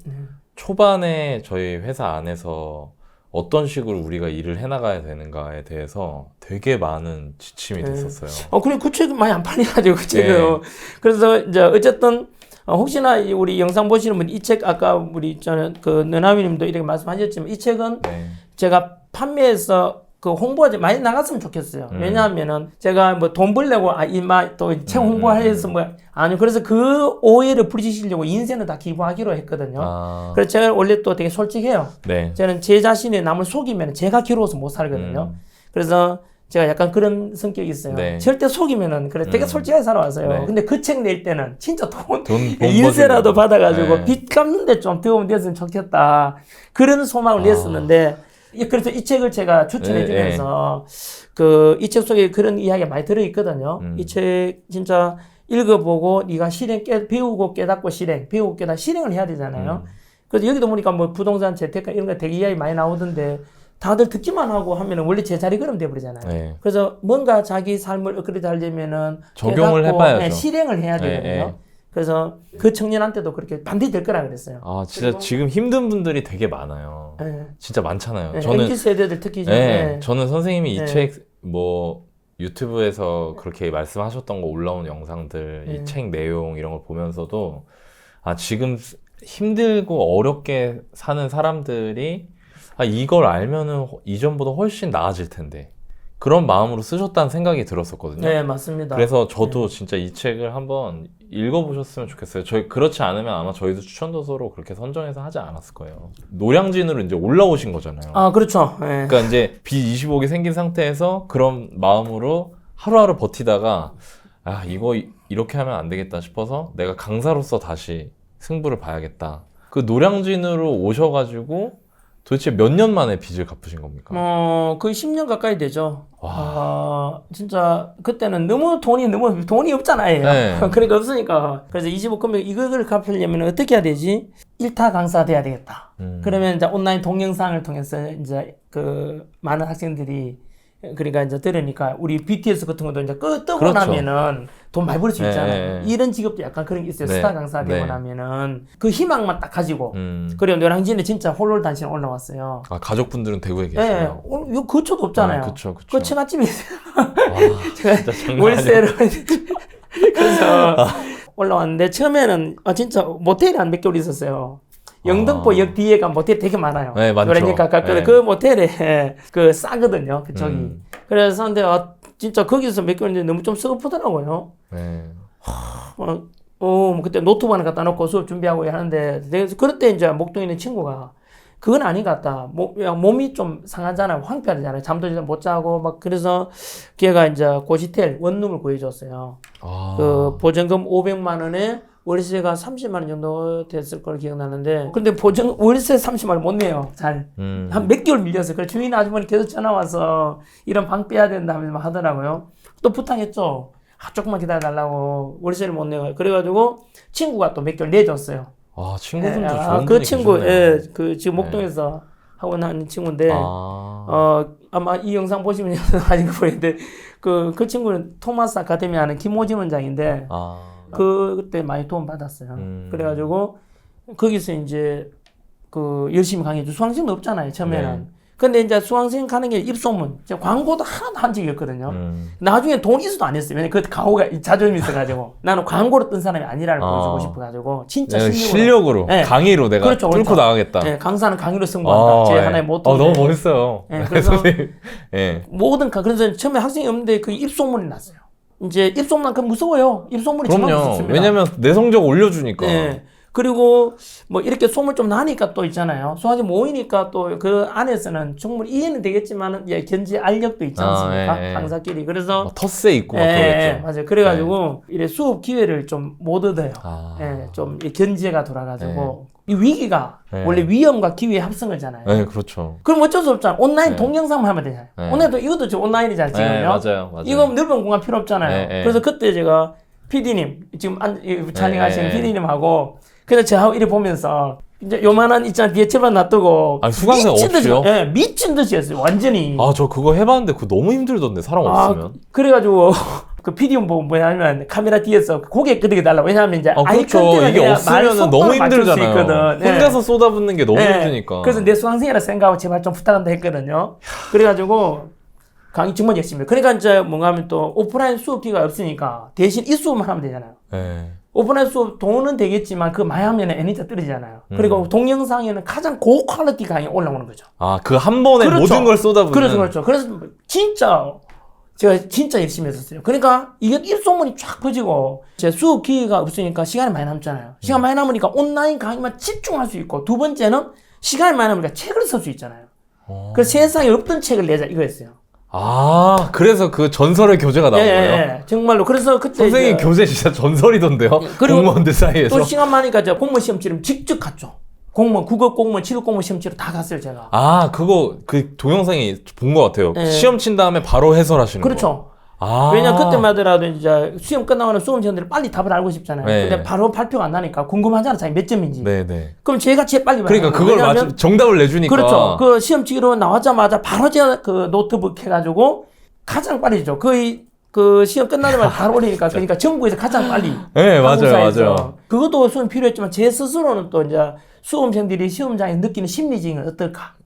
초반에 저희 회사 안에서 어떤 식으로 우리가 일을 해나가야 되는가에 대해서 되게 많은 지침이 됐었어요. 그래, 그 책은 많이 안 팔려가지고, 그 책은. 네. 그래서 이제 어쨌든, 혹시나 우리 영상 보시는 분, 이 책 아까 우리 저는 그 너나미님도 이렇게 말씀하셨지만, 이 책은 네. 제가 판매해서 그 홍보가 좀 많이 나갔으면 좋겠어요. 왜냐하면은 제가 뭐 돈 벌려고 이마 또 책 홍보하려서 뭐 아니요. 그래서 그 오해를 풀어주시려고 인생을 다 기부하기로 했거든요. 그래서 제가 원래 또 되게 솔직해요. 네. 저는 제 자신의 남을 속이면 제가 괴로워서 못 살거든요. 그래서 제가 약간 그런 성격이 있어요. 네. 절대 속이면은 그래 되게 솔직하게 살아왔어요. 네. 근데 그 책 낼 때는 진짜 돈 버리려고. 인세라도 받아가지고 네. 빚 갚는데 좀 도움 됐으면 좋겠다. 그런 소망을 냈었는데 그래서 이 책을 제가 추천해 주면서 그 이 책 속에 그런 이야기가 많이 들어있거든요. 이 책 진짜 읽어보고 네가 배우고 깨닫고 배우고 깨닫고 실행을 해야 되잖아요. 그래서 여기도 보니까 뭐 부동산 재테크 이런 거 되게 이야기 많이 나오던데 다들 듣기만 하고 하면은 원래 제자리 걸음 돼버리잖아요. 네. 그래서 뭔가 자기 삶을 업그레이드 하려면은 적용을 깨닫고, 해봐야죠. 실행을 해야 되거든요. 그래서 그 청년한테도 그렇게 반드시 될 거라 그랬어요. 진짜 그리고... 지금 힘든 분들이 되게 많아요. 진짜 많잖아요. 저는 MZ 세대들 특히 저는 선생님이 이 책 뭐 유튜브에서 그렇게 말씀하셨던 거 올라온 영상들, 이 책 내용 이런 걸 보면서도 지금 힘들고 어렵게 사는 사람들이 이걸 알면은 이전보다 훨씬 나아질 텐데 그런 마음으로 쓰셨다는 생각이 들었었거든요. 네, 맞습니다. 그래서 저도 진짜 이 책을 한번 읽어보셨으면 좋겠어요. 그렇지 않으면 아마 저희도 추천도서로 그렇게 선정해서 하지 않았을 거예요. 노량진으로 이제 올라오신 거잖아요. 그렇죠. 그러니까 이제 빚 20억이 생긴 상태에서 그런 마음으로 하루하루 버티다가 이거 이렇게 하면 안 되겠다 싶어서 내가 강사로서 다시 승부를 봐야겠다. 그 노량진으로 오셔가지고 도대체 몇 년 만에 빚을 갚으신 겁니까? 거의 10년 가까이 되죠. 진짜 그때는 돈이 없잖아요. 네. 그러니까 없으니까. 그래서 25 금액 이걸 갚으려면 어떻게 해야 되지? 1타 강사 돼야 되겠다. 그러면 이제 온라인 동영상을 통해서 이제 그 많은 학생들이 그러니까 이제 들으니까 우리 BTS 같은 것도 이제 뜨고 그렇죠. 나면은 돈 많이 벌 수 있잖아요. 네. 이런 직업도 약간 그런 게 있어요. 네. 스타 강사 되고 네. 나면은 그 희망만 딱 가지고 그리고 노량진에 진짜 홀로단신 올라왔어요. 가족분들은 대구에 계시나요? 네. 요 근처도 없잖아요. 그쵸. 그 처갓집이 있어요. 진짜 장난 월세로 그래서 올라왔는데 처음에는 진짜 모텔에 한 몇 개월 있었어요. 영등포 역 뒤에가 모텔 되게 많아요. 네, 많죠. 노량진 가깝거든. 네. 그 모텔에 그 싸거든요. 그쪽이. 그래서 근데 진짜 거기서 몇 개월 너무 좀 서글프더라고요. 네. 그때 노트북 하나 갖다 놓고 수업 준비하고 하는데 그럴 때 이제 목동에 있는 친구가 그건 아닌 것 같다. 몸이 좀 상하잖아요. 황폐하잖아요. 잠도 못 자고 막 그래서 걔가 이제 고시텔 원룸을 구해줬어요. 그 보증금 500만 원에 월세가 30만 원 정도 됐을 걸 기억나는데 근데 월세 30만 원 못 내요. 잘. 한 몇 개월 밀렸어요. 그래서 주인 아주머니 계속 전화 와서 이런 방 빼야 된다 하면서 하더라고요. 또 부탁했죠. 조금만 기다려달라고 월세를 못 내요. 그래가지고 친구가 또 몇 개월 내줬어요. 친구분도 좋은 그 분이 친구, 계셨네요. 그 지금 목동에서 하고 있는 친구인데, 아마 이 영상 보시면 아직 보이는데, 그 친구는 토마스 아카데미 하는 김호진 원장인데, 그때 많이 도움 받았어요. 그래가지고, 거기서 이제, 열심히 강의해줘. 수강생도 없잖아요, 처음에는. 네. 근데 이제 수강생 가는 게 입소문, 광고도 하나도 한 적이 없거든요. 나중에 돈 있어도 안 했어요. 왜냐면 그 가오가 자존심이 있어가지고. 나는 광고로 뜬 사람이 아니라는 걸 보여주고 싶어가지고. 진짜 실력으로. 네. 강의로 내가 그렇죠, 뚫고 그렇죠. 나가겠다. 네, 강사는 강의로 승부한다. 제 하나의 모토. 너무 멋있어요. 네, 그래서 네. 그래서 처음에 학생이 없는데 그 입소문이 났어요. 이제 입소문 그 무서워요. 입소문이 정말 무섭습니다. 왜냐면 내 성적 올려주니까. 네. 그리고 뭐 이렇게 소문 좀 나니까 또 있잖아요. 수강생 모이니까 또 그 안에서는 충분히 이해는 되겠지만 견지 알력도 있지 않습니까? 강사끼리. 그래서 텃세 있고 막 그러겠죠. 맞아요. 그래가지고 이래 수업 기회를 좀 못 얻어요. 좀 견제가 돌아가지고 이 위기가 원래 위험과 기회의 합성어잖아요. 네, 그렇죠. 그럼 어쩔 수 없잖아요. 온라인 동영상만 하면 되잖아요. 온라인도 이것도 지금 온라인이잖아요. 지금요. 맞아요. 이거 넓은 공간 필요 없잖아요. 그래서 그때 제가 PD님 지금 찬양하시는 PD님하고 그래서 저하고 이래 보면서 이제 요만한 있잖아 뒤에 철판 놔두고 수강생 없이요? 미친 듯이 했어요. 완전히. 저 그거 해봤는데 그거 너무 힘들던데 사람 없으면. 그래가지고 그 PD 뭐 뭐냐면 카메라 뒤에서 고개 끄덕여 달라. 왜냐하면 이제 아이 그렇죠. 컨택을 이게 해야 말 없으면 속도를 너무 맞출 수 힘들잖아요. 있거든. 예. 혼자서 쏟아붓는 게 너무 예. 힘드니까. 그래서 내 수강생이라 생각하고 제발 좀 부탁한다 했거든요. 그래가지고 강의 정말 열심히. 그러니까 이제 뭔가 하면 또 오프라인 수업 기회가 없으니까 대신 이 수업만 하면 되잖아요. 네. 오프라인 수업 돈은 되겠지만 그 많이 하면 에너지가 떨어지잖아요. 그리고 동영상에는 가장 고퀄리티 강의 올라오는 거죠. 그 한 번에 그렇죠. 모든 걸 쏟아붓는. 그렇죠. 그래서 진짜 제가 진짜 열심히 했었어요. 그러니까 이게 일소문이 쫙 퍼지고 제 수업 기회가 없으니까 시간이 많이 남잖아요. 시간 많이 남으니까 온라인 강의만 집중할 수 있고 두 번째는 시간이 많이 남으니까 책을 쓸 수 있잖아요. 그래서 세상에 없던 책을 내자 이거였어요. 그래서 그 전설의 교재가 나온 거예요? 예, 정말로. 그래서 그때 선생님 이제 교재 진짜 전설이던데요? 그리고 공무원들 사이에서. 또 시간 많으니까 제가 공무원 시험 치르면 직접 갔죠. 공무원, 국어 공무원, 체육 공무원 시험 치러 다 갔어요, 제가. 그거 그 동영상이 본 것 같아요. 예. 시험 친 다음에 바로 해설하시는 거. 그렇죠. 왜냐 그때만 하더라도 이제 시험 끝나고는 수험생들이 빨리 답을 알고 싶잖아요. 네. 근데 바로 발표가 안 나니까 궁금하잖아, 자기 몇 점인지. 네네. 그럼 제가 제일 빨리 그러니까 그걸 왜냐하면 정답을 내주니까. 그렇죠. 그 시험 치러 나왔자마자 바로 제가 그 노트북 해가지고 가장 빠르죠. 거의 그 시험 끝나자마자 바로 올리니까 그러니까 전국에서 가장 빨리. 네, 한국 맞아요, 사회에서. 맞아요. 그것도 수험 필요했지만 제 스스로는 또 이제 수험생들이 시험장에 느끼는 심리적인 어떨까.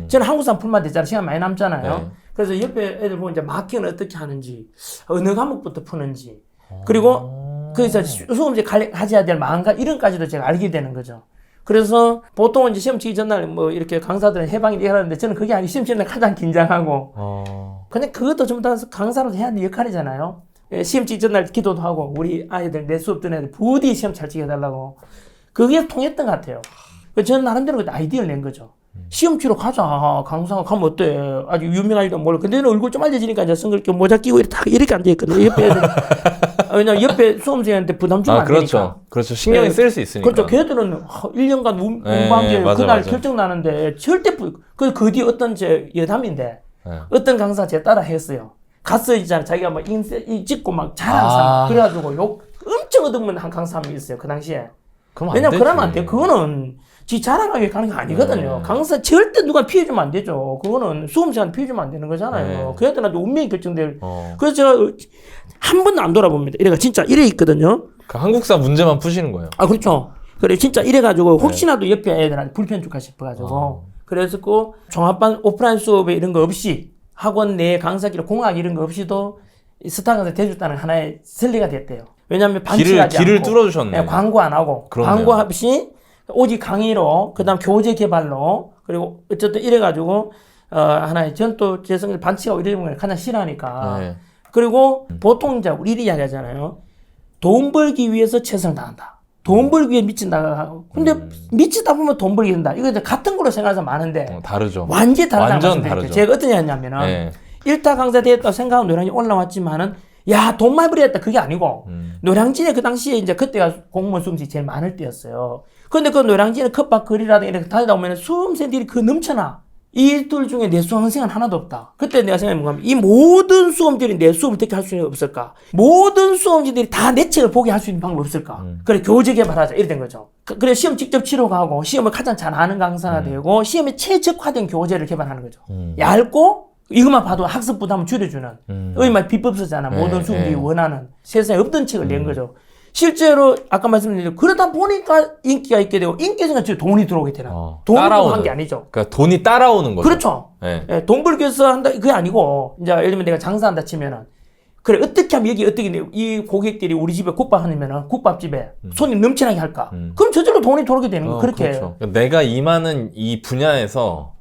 저는 한국 사람 풀만 되잖아요. 시간 많이 남잖아요. 네. 그래서 옆에 애들 보면 이제 마킹을 어떻게 하는지, 어느 과목부터 푸는지, 그리고 거기서 수험생 가져야 될 마음가 이런까지도 제가 알게 되는 거죠. 그래서 보통은 이제 시험 치기 전날 뭐 이렇게 강사들은 해방일이 하는데 저는 그게 아니고 시험 치는 날 가장 긴장하고, 근데 그것도 전부 다 강사로 해야 할 역할이잖아요. 예, 시험 치기 전날 기도도 하고, 우리 아이들, 내 수업 듣는 애들 부디 시험 잘 치게 해달라고. 그게 통했던 것 같아요. 저는 나름대로 그때 아이디어를 낸 거죠. 시험 치러 가자. 강사가 가면 어때? 아주 유명할지도 몰라. 근데 는 얼굴 좀 알려지니까 이제 선글 모자 끼고 이렇게 앉아있거든요. 옆에 애들. 왜냐면 옆에 수험생한테 부담 주면 안 그렇죠. 되니까. 그렇죠. 신경이 네. 쓰일 수 있으니까. 그렇죠. 걔들은 1년간 공부한 게 맞아, 그날 맞아. 결정 나는데 절대 그 뒤에 어떤 제 여담인데 어떤 강사 제 따라 했어요. 갔어 있잖아. 자기가 막 인쇄 찍고 막 잘하는 사람. 그래가지고 욕 엄청 얻으면 한 강사 한 명 있어요. 그 당시에. 그럼 안 왜냐면 되지. 그러면 안 돼요. 그거는 지 자랑하게 가는 게 아니거든요. 강사 절대 누가 피해주면 안 되죠. 그거는 수험생한테 피해주면 안 되는 거잖아요. 그 애들한테 운명이 결정될. 그래서 제가 한 번도 안 돌아봅니다. 이래가 진짜 이래 있거든요. 그 한국사 문제만 푸시는 거예요. 그렇죠. 그래 진짜 이래가지고 혹시나도 옆에 애들한테 불편 줄까 싶어가지고 그래서 그 종합반 오프라인 수업에 이런 거 없이 학원 내 강사기로 공학 이런 거 없이도 스타 강사 대줬다는 하나의 선례가 됐대요. 왜냐하면 반칙하지 길을 않고 뚫어주셨네. 네, 광고 안 하고 그럼요. 광고 없이 오직 강의로 그다음 교재 개발로 그리고 어쨌든 이래가지고 하나의 전또 재성을 반칙하고 이런 걸 가장 싫어하니까 네. 그리고 보통 이제 우리 이야기 하잖아요. 돈 벌기 위해서 최선을 다한다. 돈 벌기 위해 미친다. 근데 미치다 보면 돈 벌기 된다. 이거 이제 같은 걸로 생각하는 사람 많은데 다르죠. 완전히 다르다는 완전 말씀드릴게요. 다르죠. 제가 어떤 얘기냐면은 네. 일타 강사 되었다고 생각하고 노량진 올라왔지만은 야, 돈 많이 벌었다. 그게 아니고 노량진에 그 당시에 이제 그때가 공무원 수험생이 제일 많을 때였어요. 근데 그 노량진에 컵밥 거리라든가 이렇게 다니다 보면 수험생들이 그 넘쳐나. 이들 중에 내 수강생은 하나도 없다. 그때 내가 생각해 뭔가 하면 이 모든 수험들이 내 수업을 듣게 할 수 있는 게 없을까? 모든 수험생들이 다 내 책을 보게 할 수 있는 방법이 없을까? 그래 교재 개발하자 이래 된 거죠. 그래 시험 직접 치러 가고 시험을 가장 잘 아는 강사가 되고 시험에 최적화된 교재를 개발하는 거죠. 얇고 이것만 봐도 학습 부담을 줄여주는 의마 비법서잖아. 모든 수험들이 원하는 세상에 없던 책을 낸 거죠. 실제로 아까 말씀드린 대로 그러다 보니까 인기가 있게 되고 인기가 돈이 들어오게 되나. 돈이 들어간 게 아니죠. 그러니까 돈이 따라오는 거죠. 그렇죠. 네. 예, 돈 벌기 위해서 한다 그게 아니고 이제 예를 들면 내가 장사한다 치면은 그래 어떻게 하면 여기 어떻게 이 고객들이 우리 집에 국밥 하면은 국밥집에 손님 넘치나게 할까? 그럼 저절로 돈이 들어오게 되는 거 그렇게. 그렇죠. 내가 임하는 이 분야에서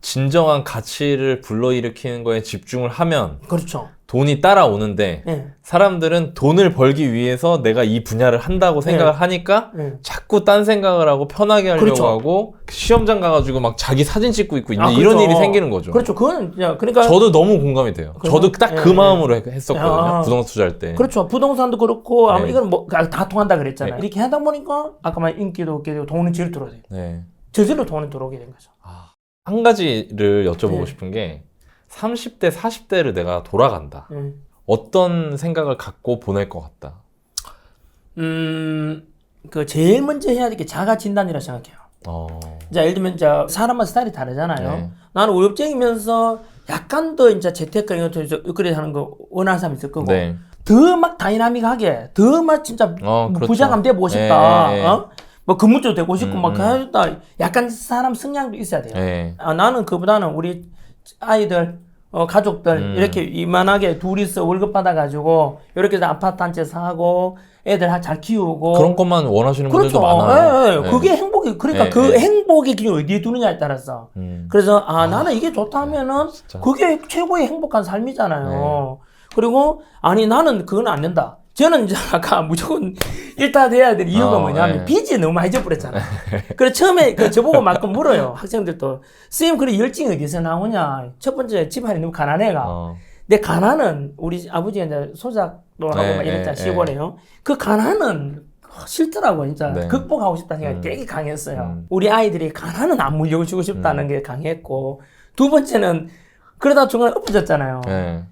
진정한 가치를 불러일으키는 거에 집중을 하면 그렇죠. 돈이 따라오는데 예. 사람들은 돈을 벌기 위해서 내가 이 분야를 한다고 생각을 하니까 자꾸 딴 생각을 하고 편하게 하려고 그렇죠. 하고 시험장 가가지고 막 자기 사진 찍고 있고 이런 그렇죠. 일이 생기는 거죠. 그렇죠. 그거는 그냥 그러니까 저도 너무 공감이 돼요. 저도 딱 그 마음으로 했었거든요. 부동산 투자할 때. 그렇죠. 부동산도 그렇고 아마 네. 이건 뭐 다 통한다 그랬잖아요. 네. 이렇게 하다 보니까 아까 말 인기도 없게 되고 돈은 제일 들어오게 돼요. 네. 저절로 돈이 들어오게 된 거죠. 한 가지를 여쭤보고 네. 싶은 게 30대, 40대를 내가 돌아간다. 네. 어떤 생각을 갖고 보낼 것 같다. 그 제일 먼저 해야 될 게 자가 진단이라 생각해요. 자, 예를 들면 이제 사람마다 스타일이 다르잖아요. 네. 나는 월급쟁이면서 약간 더 이제 재테크 이런 것도 업그레이드 하는 거 원하는 사람이 있을 거고 네. 더 막 다이나믹하게, 더 막 진짜 그렇죠. 부장감 돼보고 싶다. 예, 예. 뭐 근무조 되고 싶고 막 그러다 약간 사람 성향도 있어야 돼요. 예. 나는 그보다는 우리 아이들, 가족들 이렇게 이만하게 둘이서 월급 받아가지고 이렇게 해서 아파트 한 채 사고 애들 잘 키우고 그런 것만 원하시는 분들도 그렇죠. 많아요. 예, 예. 그게 행복이 그러니까 예, 그 예. 행복이 그냥 어디에 두느냐에 따라서 그래서 나는 이게 좋다면은 진짜. 그게 최고의 행복한 삶이잖아요. 네. 그리고 아니 나는 그건 안 된다. 저는 이제 아까 무조건 일타돼야 될 이유가 뭐냐면 네. 빚이 너무 많이 져버렸잖아. 그래서 처음에 저보고 막 물어요. 학생들도 선생님 그래 열정이 어디서 나오냐. 첫 번째 집안이 너무 가난해가. 내 가난은 우리 아버지가 이제 소작도 하고 네, 막 이랬잖아. 네, 시골에요. 그 가난은 싫더라고 진짜. 네. 극복하고 싶다는 생각이 되게 강했어요. 우리 아이들이 가난은 안 물려주고 싶다는 게 강했고 두 번째는 그러다 중간에 엎어졌잖아요. 네.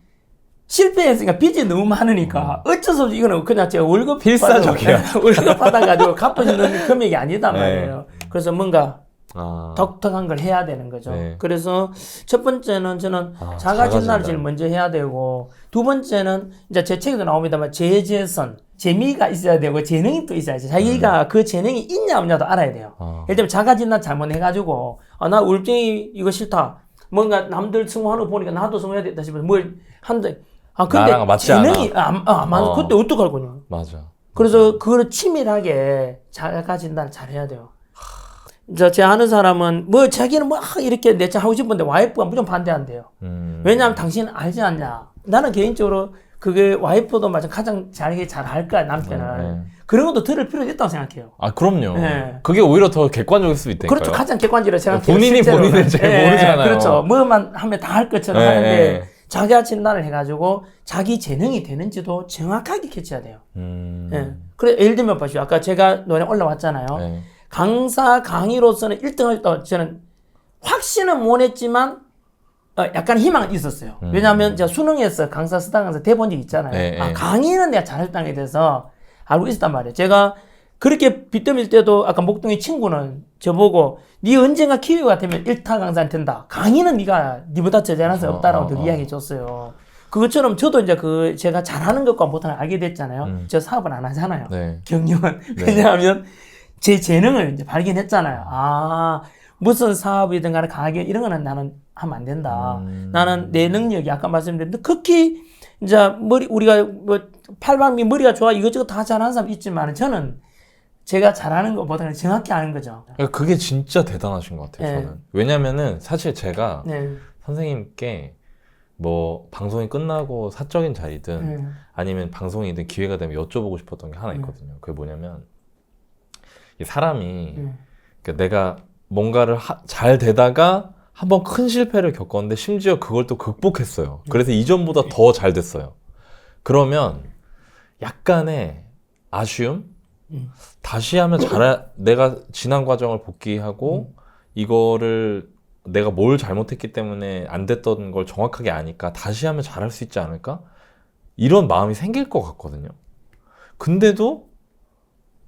실패했으니까 빚이 너무 많으니까 어쩔 수 없이 이거는 그냥 제가 월급 필사적이야. 월급 받아가지고 갚을 수 있는 금액이 아니단 네. 말이에요. 그래서 뭔가 아. 독특한 걸 해야 되는 거죠. 네. 그래서 첫 번째는 저는 자가 진단을 제일 먼저 해야 되고 두 번째는 이제 제 책에도 나옵니다만 재재선 재미가 있어야 되고 재능이 또 있어야지. 자기가 그 재능이 있냐 없냐도 알아야 돼요. 예를 들면 자가 진단 잘못해가지고 나 우울증이 이거 싫다. 뭔가 남들 승호하는 거 보니까 나도 승호해야 되겠다 싶어서 뭘 한데 근데 나랑 맞지 재능이 안 맞아. 그때 어떡할 거냐. 맞아. 그래서 그걸 치밀하게 자가 진단을 잘 해야 돼요. 제 아는 사람은 뭐 자기는 뭐 이렇게 내차 하고 싶은데 와이프가 무조건 반대한대요. 왜냐하면 당신은 알지 않냐. 나는 개인적으로 그게 와이프도 마찬 가장 잘할 거야 남편은. 그런 것도 들을 필요가 있다고 생각해요. 그럼요. 네. 그게 오히려 더 객관적일 수도 있다니까요. 그렇죠. 가장 객관적으로 생각해요. 본인이 실제로는. 본인을 잘 모르잖아요. 그렇죠. 뭐만 하면 다 할 것처럼 네, 하는데 네. 자기가 진단을 해가지고 자기 재능이 되는지도 정확하게 캐치해야 돼요. 그래 예를 들면 보시오. 아까 제가 노래 올라왔잖아요. 네. 강사 강의로서는 1등을 저는 확신은 못했지만 약간 희망은 있었어요. 왜냐하면 제가 수능에서 강사 수당 강사 대본 적 있잖아요. 네. 강의는 내가 잘했다는 게 돼서 알고 있었단 말이에요. 제가 그렇게 빚더밀 때도 아까 목동의 친구는 저보고 네 언젠가 기회가 되면 1타 강사는 된다. 강의는 네가 니보다 더 잘할 수 없다라고 늘 이야기해 줬어요. 그것처럼 저도 이제 제가 잘하는 것과 못하는 걸 알게 됐잖아요. 저 사업을 안 하잖아요. 네. 경영은. 왜냐하면 제 재능을 이제 발견했잖아요. 무슨 사업이든 간에 가게 이런 거는 나는 하면 안 된다. 나는 내 능력이 아까 말씀드렸는데 극히 이제 우리가 뭐 팔방미 머리가 좋아 이것저것 다 잘하는 사람 있지만 저는 제가 잘하는 것보다는 정확히 아는 거죠. 그게 진짜 대단하신 것 같아요. 네. 저는. 왜냐면은 사실 제가 네. 선생님께 뭐 방송이 끝나고 사적인 자리든 아니면 방송이든 기회가 되면 여쭤보고 싶었던 게 하나 있거든요. 그게 뭐냐면 이 사람이 그러니까 내가 뭔가를 잘 되다가 한번 큰 실패를 겪었는데 심지어 그걸 또 극복했어요. 그래서 이전보다 더 잘 됐어요. 그러면 약간의 아쉬움? 다시 하면 내가 지난 과정을 복귀하고 이거를 내가 뭘 잘못했기 때문에 안 됐던 걸 정확하게 아니까 다시 하면 잘할 수 있지 않을까? 이런 마음이 생길 것 같거든요. 근데도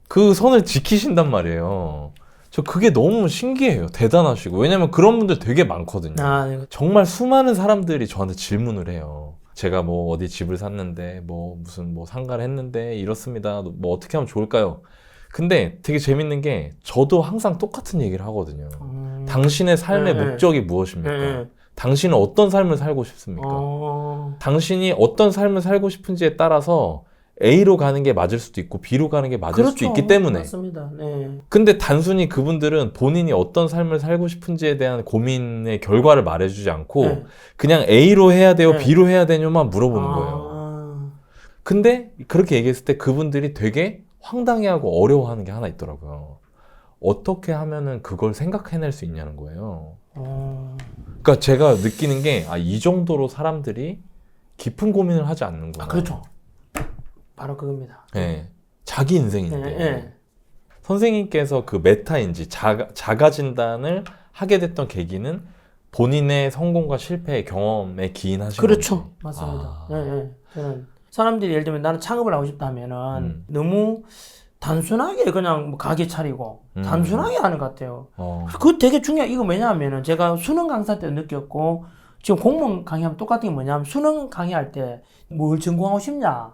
그 선을 지키신단 말이에요. 저 그게 너무 신기해요. 대단하시고. 왜냐면 그런 분들 되게 많거든요. 네. 정말 수많은 사람들이 저한테 질문을 해요. 제가 뭐 어디 집을 샀는데 뭐 무슨 뭐 상가를 했는데 이렇습니다. 뭐 어떻게 하면 좋을까요? 근데 되게 재밌는 게 저도 항상 똑같은 얘기를 하거든요. 당신의 삶의 목적이 무엇입니까? 당신은 어떤 삶을 살고 싶습니까? 당신이 어떤 삶을 살고 싶은지에 따라서 A로 가는 게 맞을 수도 있고 B로 가는 게 맞을 수도 있기 때문에. 맞습니다. 네. 근데 단순히 그분들은 본인이 어떤 삶을 살고 싶은지에 대한 고민의 결과를 말해주지 않고 그냥 A로 해야 돼요, B로 해야 되냐만 물어보는 거예요. 근데 그렇게 얘기했을 때 그분들이 되게 황당해하고 어려워하는 게 하나 있더라고요. 어떻게 하면은 그걸 생각해낼 수 있냐는 거예요. 그러니까 제가 느끼는 게 이 정도로 사람들이 깊은 고민을 하지 않는구나. 그렇죠. 바로 그겁니다. 네. 자기 인생인데 선생님께서 그 메타인지 자가 진단을 하게 됐던 계기는 본인의 성공과 실패의 경험에 기인하신 거죠. 그렇죠. 맞습니다. 저는 사람들이 예를 들면 나는 창업을 하고 싶다 하면은 너무 단순하게 그냥 뭐 가게 차리고 단순하게 하는 것 같아요. 그거 되게 중요해. 이거 왜냐하면은 제가 수능 강사 때 느꼈고 지금 공무원 강의하면 똑같은 게 뭐냐면 수능 강의할 때 뭘 전공하고 싶냐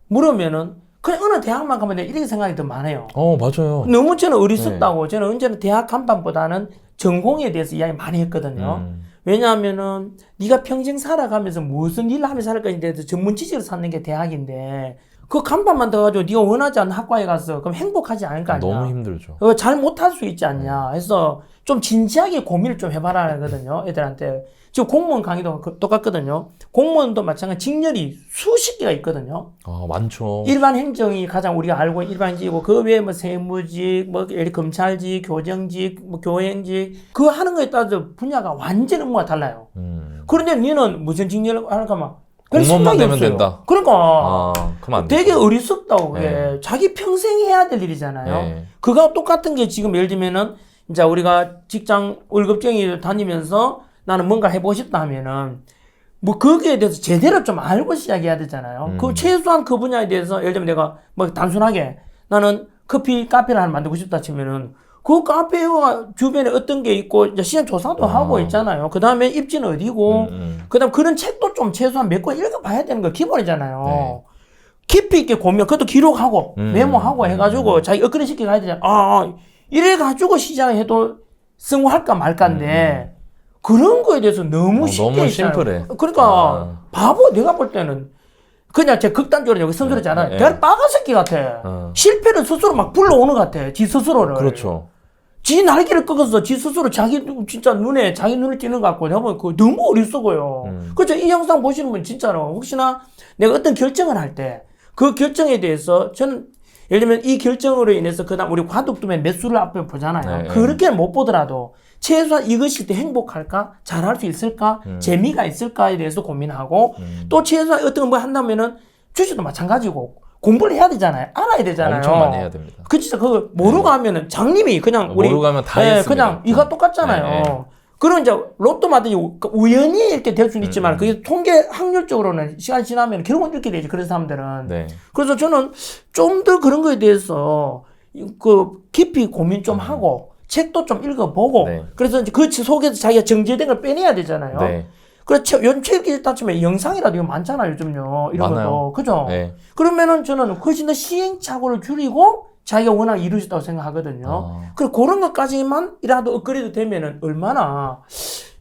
물으면은 그냥 어느 대학만 가면 내가 이렇게 생각이 더 많아요. 맞아요. 너무 저는 어리석다고. 저는 언제나 대학 간판보다는 전공에 대해서 이야기 많이 했거든요. 왜냐하면은 네가 평생 살아가면서 무슨 일을 하면서 살 건지에 대해서 전문 지식을 쌓는 게 대학인데 그 간판만 더 가지고 네가 원하지 않는 학과에 가서 그럼 행복하지 않을 거 아니야. 너무 힘들죠. 잘 못할 수 있지 않냐. 그래서 좀 진지하게 고민을 좀 해봐라 하거든요. 애들한테. 지금 공무원 강의도 똑같거든요. 공무원도 마찬가지 직렬이 수십 개가 있거든요. 많죠. 일반 행정이 가장 우리가 알고 있는 일반 직이고 그 외에 뭐 세무직, 뭐 검찰직, 교정직, 뭐 교행직 그 하는 거에 따라서 분야가 완전 업무가 달라요. 그런데 너는 무슨 직렬을 하는가 막 공무원만 되면 된다. 그러니까 그럼 안 되게 되죠. 어리석다고 그게 네. 자기 평생 해야 될 일이잖아요. 네. 그거 똑같은 게 지금 예를 들면은 이제 우리가 직장 월급쟁이 다니면서 나는 뭔가 해보고 싶다 하면은 뭐 거기에 대해서 제대로 좀 알고 시작해야 되잖아요. 그 최소한 그 분야에 대해서 예를 들면 내가 뭐 단순하게 나는 커피 카페를 하나 만들고 싶다 치면은 그 카페와 주변에 어떤 게 있고 이제 시장 조사도 하고 있잖아요. 그 다음에 입지는 어디고 그다음 그런 책도 좀 최소한 몇 권 읽어봐야 되는 거 기본이잖아요. 네. 깊이 있게 고민 그것도 기록하고 메모하고 해가지고 자기 업그레이드 시켜 가야 되잖아. 이래 가지고 시작을 해도 성공할까 말까인데 그런 거에 대해서 너무 쉽게 너무 있잖아요. 심플해. 그러니까 바보 내가 볼 때는 그냥 제 극단적으로 여기 선수했잖아요. 네. 내가 빠가 새끼 같아. 실패를 스스로 막 불러오는 것 같아. 지 스스로를. 그렇죠. 지 날개를 꺾어서 지 스스로 자기 진짜 눈에 자기 눈을 띄는 것 같고 내가 보면 그거 너무 어리석어요. 그렇죠. 이 영상 보시는 분 진짜로 혹시나 내가 어떤 결정을 할 때 그 결정에 대해서 저는 예를 들면 이 결정으로 인해서 그다음 우리 과독도면 매수를 앞에 보잖아요. 네. 그렇게는 못 보더라도 최소한 이것일 때 행복할까? 잘할 수 있을까? 재미가 있을까에 대해서 고민하고 또 최소한 어떤 거 뭐 한다면은 주식도 마찬가지고 공부를 해야 되잖아요. 알아야 되잖아요. 엄청 많이 해야 됩니다. 그 진짜 그거 모르고 하면은 장님이 그냥 우리 모르고 하면 다 했습니다. 그냥 이거 똑같잖아요. 네. 그런 이제 로또 마든지 우연히 이렇게 될 수는 있지만 그게 통계 확률적으로는 시간이 지나면 결국은 이렇게 되지 그런 사람들은. 네. 그래서 저는 좀 더 그런 거에 대해서 그 깊이 고민 좀 하고 책도 좀 읽어보고 네. 그래서 이제 그 속에서 자기가 정제된 걸 빼내야 되잖아요. 네. 그래서 연체기 따지면 영상이라도 이거 많잖아요 요즘요 이런 많아요. 것도 그죠? 네. 그러면은 저는 훨씬 더 시행착오를 줄이고 자기가 워낙 이룰 수 있다고 생각하거든요. 그리고 그런 것까지만이라도 업그레이드 되면은 얼마나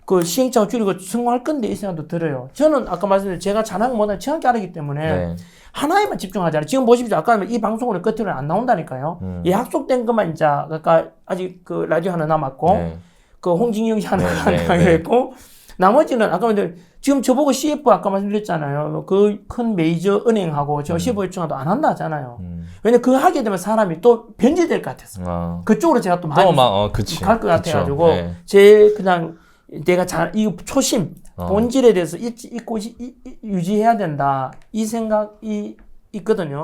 그 시행착오 줄이고 성공할 건데 이 생각도 들어요. 저는 아까 말씀드린 제가 잘하는 못하는 정확히 알기 때문에 네. 하나에만 집중하잖아요. 지금 보십시오. 아까 이 방송으로 끝으로 안 나온다니까요. 예, 약속된 것만 이제 아까 아직 그 라디오 하나 남았고 네. 그 홍진영 씨 하나 네, 했고 나머지는 아까 근데 지금 저보고 CF 아까 말씀드렸잖아요. 그 큰 메이저 은행하고 저 CF 요청도 안 한다 하잖아요. 왜냐면 그거 하게 되면 사람이 또 변질될 것 같아서 그쪽으로 제가 또 많이 갈 것 같아가지고 네. 제 그냥 내가 이 초심 본질에 대해서 잊고 유지해야 된다 이 생각이 있거든요.